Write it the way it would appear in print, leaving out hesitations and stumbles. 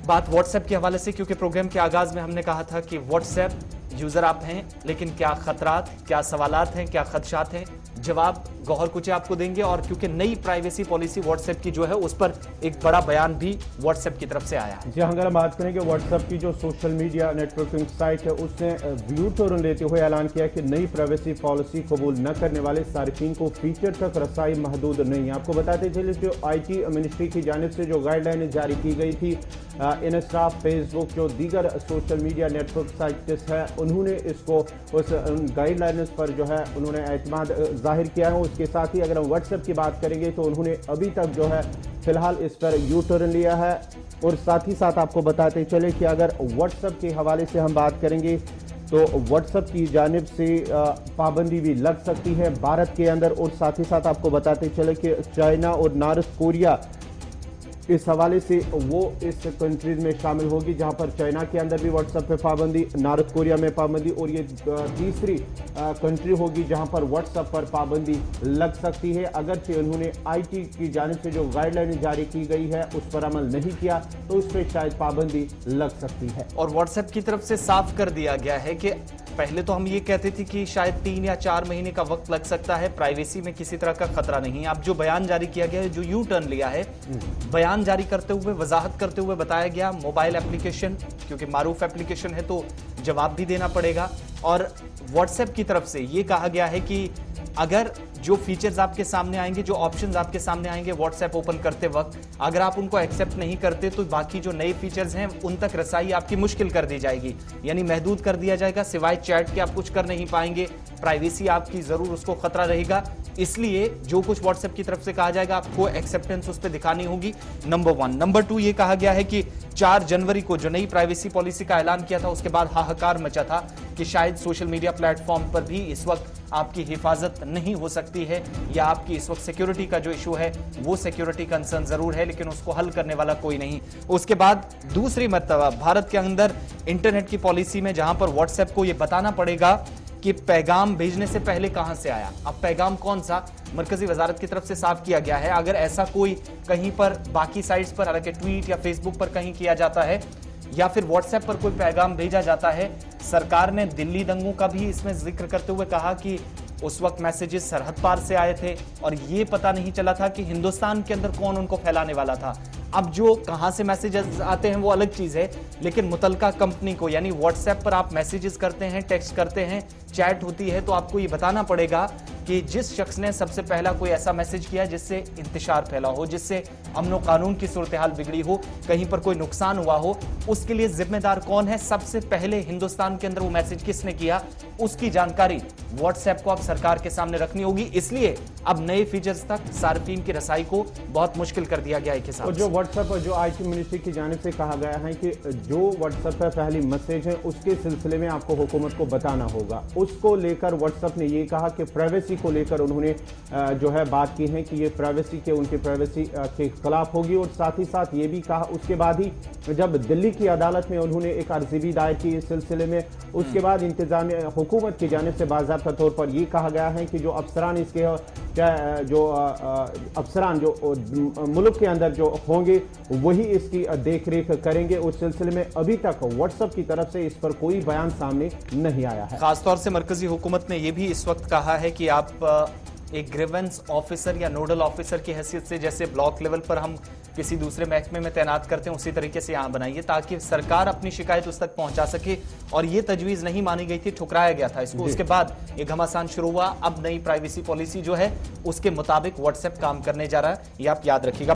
बात व्हाट्सएप के हवाले से, क्योंकि प्रोग्राम के आगाज में हमने कहा था कि व्हाट्सएप यूजर आप हैं, लेकिन क्या खतरात, क्या सवालात हैं, क्या खदशात हैं, जवाब गौहर कुचे आपको देंगे। और क्योंकि नई प्राइवेसी पॉलिसी व्हाट्सएप की जो है, उस पर एक बड़ा बयान भी व्हाट्सएप की तरफ से आया है। जी, अगर हम बात करें कि व्हाट्सएप की जो सोशल मीडिया नेटवर्किंग साइट है, उसने व्यू टर्न लेते हुए ऐलान किया कि नई प्राइवेसी पॉलिसी कबूल न करने वाले सार्फिन को फीचर तक रसाई महदूद नहीं है। आपको बताते चले जो IT मिनिस्ट्री की जानिब से जो गाइडलाइन जारी की गई थी, इंस्टा, फेसबुक, जो दीगर सोशल मीडिया नेटवर्क साइट्स है, उन्होंने इसको उस गाइडलाइंस पर जो है उन्होंने एतमाद जाहिर किया है। उसके साथ ही अगर हम व्हाट्सएप की बात करेंगे तो उन्होंने अभी तक जो है फिलहाल इस पर यू टर्न लिया है। और साथ ही साथ आपको बताते चले कि अगर व्हाट्सएप के हवाले से हम बात करेंगे तो व्हाट्सएप की जानिब से पाबंदी भी लग सकती है भारत के अंदर। और साथ ही साथ आपको बताते चले कि चाइना और नॉर्थ कोरिया इस हवाले से वो इस कंट्रीज में शामिल होगी जहां पर चाइना के अंदर भी व्हाट्सएप पे पाबंदी, नॉर्थ कोरिया में पाबंदी, और ये तीसरी कंट्री होगी जहां पर व्हाट्सएप पर पाबंदी लग सकती है। अगरचे उन्होंने IT की जानिब से जो गाइडलाइन जारी की गई है उस पर अमल नहीं किया तो उस पर शायद पाबंदी लग सकती है। और व्हाट्सएप की तरफ से साफ कर दिया गया है कि पहले तो हम ये कहते थे कि शायद 3 या 4 महीने का वक्त लग सकता है, प्राइवेसी में किसी तरह का खतरा नहीं है। अब जो बयान जारी किया गया है, जो यू टर्न लिया है, बयान जारी करते हुए, वजाहत करते हुए बताया गया मोबाइल एप्लीकेशन, क्योंकि मारूफ एप्लीकेशन है तो जवाब भी देना पड़ेगा। और व्हाट्सएप की तरफ से ये कहा गया है कि अगर जो फीचर्स आपके सामने आएंगे, जो ऑप्शंस आपके सामने आएंगे व्हाट्सएप ओपन करते वक्त, अगर आप उनको एक्सेप्ट नहीं करते तो बाकी जो नए फीचर्स हैं उन तक रसाई आपकी मुश्किल कर दी जाएगी, यानी महदूद कर दिया जाएगा। सिवाय चैट के आप कुछ कर नहीं पाएंगे, प्राइवेसी आपकी जरूर उसको खतरा रहेगा। इसलिए जो कुछ व्हाट्सएप की तरफ से कहा जाएगा आपको एक्सेप्टेंस उस पर दिखानी होगी, नंबर 1। नंबर 2, ये कहा गया है कि 4 जनवरी को जो नई प्राइवेसी पॉलिसी का ऐलान किया था उसके बाद हाहाकार मचा था कि शायद सोशल मीडिया प्लेटफॉर्म पर भी इस वक्त आपकी हिफाजत नहीं हो सकती है, या आपकी इस वक्त सिक्योरिटी का जो इशू है वो सिक्योरिटी कंसर्न जरूर है, लेकिन उसको हल करने वाला कोई नहीं। उसके बाद दूसरी मर्तबा भारत के अंदर इंटरनेट की पॉलिसी में जहां पर व्हाट्सएप को ये बताना पड़ेगा कि पैगाम भेजने से पहले कहां से आया। अब पैगाम कौन सा, मरकजी वजारत की तरफ से साफ किया गया है। अगर ऐसा कोई कहीं पर बाकी साइट्स पर, हालांकि ट्वीट या फेसबुक पर कहीं किया जाता है या फिर व्हाट्सएप पर कोई पैगाम भेजा जाता है, सरकार ने दिल्ली दंगों का भी इसमें जिक्र करते हुए कहा कि उस वक्त मैसेजेस सरहद पार से आए थे और ये पता नहीं चला था कि हिंदुस्तान के अंदर कौन उनको फैलाने वाला था। अब जो कहां से मैसेजेस आते हैं वो अलग चीज है, लेकिन मुतलका कंपनी को, यानी व्हाट्सएप पर आप मैसेजेस करते हैं, टेक्स्ट करते हैं, चैट होती है, तो आपको ये बताना पड़ेगा कि जिस शख्स ने सबसे पहला कोई ऐसा मैसेज किया जिससे इंतशार फैला हो, जिससे अमन और कानून की सूरत हाल बिगड़ी हो, कहीं पर कोई नुकसान हुआ हो, उसके लिए जिम्मेदार कौन है, सबसे पहले हिंदुस्तान के अंदर वो मैसेज किसने किया, उसकी जानकारी व्हाट्सएप को अब सरकार के सामने रखनी होगी। इसलिए अब नए फीचर्स तक सार्फिन की रसाई को बहुत मुश्किल कर दिया गया है। और जो व्हाट्सएप और जो IT मिनिस्ट्री की जानिब से कहा गया है कि जो व्हाट्सएप पर पहली मैसेज है उसके सिलसिले में आपको हुकूमत को बताना होगा, उसको लेकर व्हाट्सएप ने ये कहा कि प्राइवेसी को लेकर उन्होंने जो है बात की है कि ये प्राइवेसी के, उनके प्राइवेसी के खिलाफ होगी। और साथ ही साथ ये भी कहा, उसके बाद ही जब दिल्ली की अदालत में उन्होंने एक अर्जी भी दायर की इस सिलसिले में, उसके बाद इंतजामिया हुकूमत की जानिब से बाज़ाब्ता तौर पर यह कहा गया है कि जो अफसरान इसके जो अफसरान जो मुल्क के अंदर जो होंगे वही इसकी देख रेख करेंगे। उस सिलसिले में अभी तक व्हाट्सएप की तरफ से इस पर कोई बयान सामने नहीं आया है। खासतौर से मरकजी हुकूमत ने यह भी इस वक्त कहा है कि आप एक ग्रीवेंस ऑफिसर या नोडल ऑफिसर की हैसियत से, जैसे ब्लॉक लेवल पर हम किसी दूसरे महकमे में तैनात करते हैं, उसी तरीके से यहां बनाइए ताकि सरकार अपनी शिकायत उस तक पहुंचा सके। और ये तजवीज नहीं मानी गई थी, ठुकराया गया था इसको। उसके बाद ये घमासान शुरू हुआ। अब नई प्राइवेसी पॉलिसी जो है उसके मुताबिक व्हाट्सएप काम करने जा रहा है, ये आप याद रखिएगा।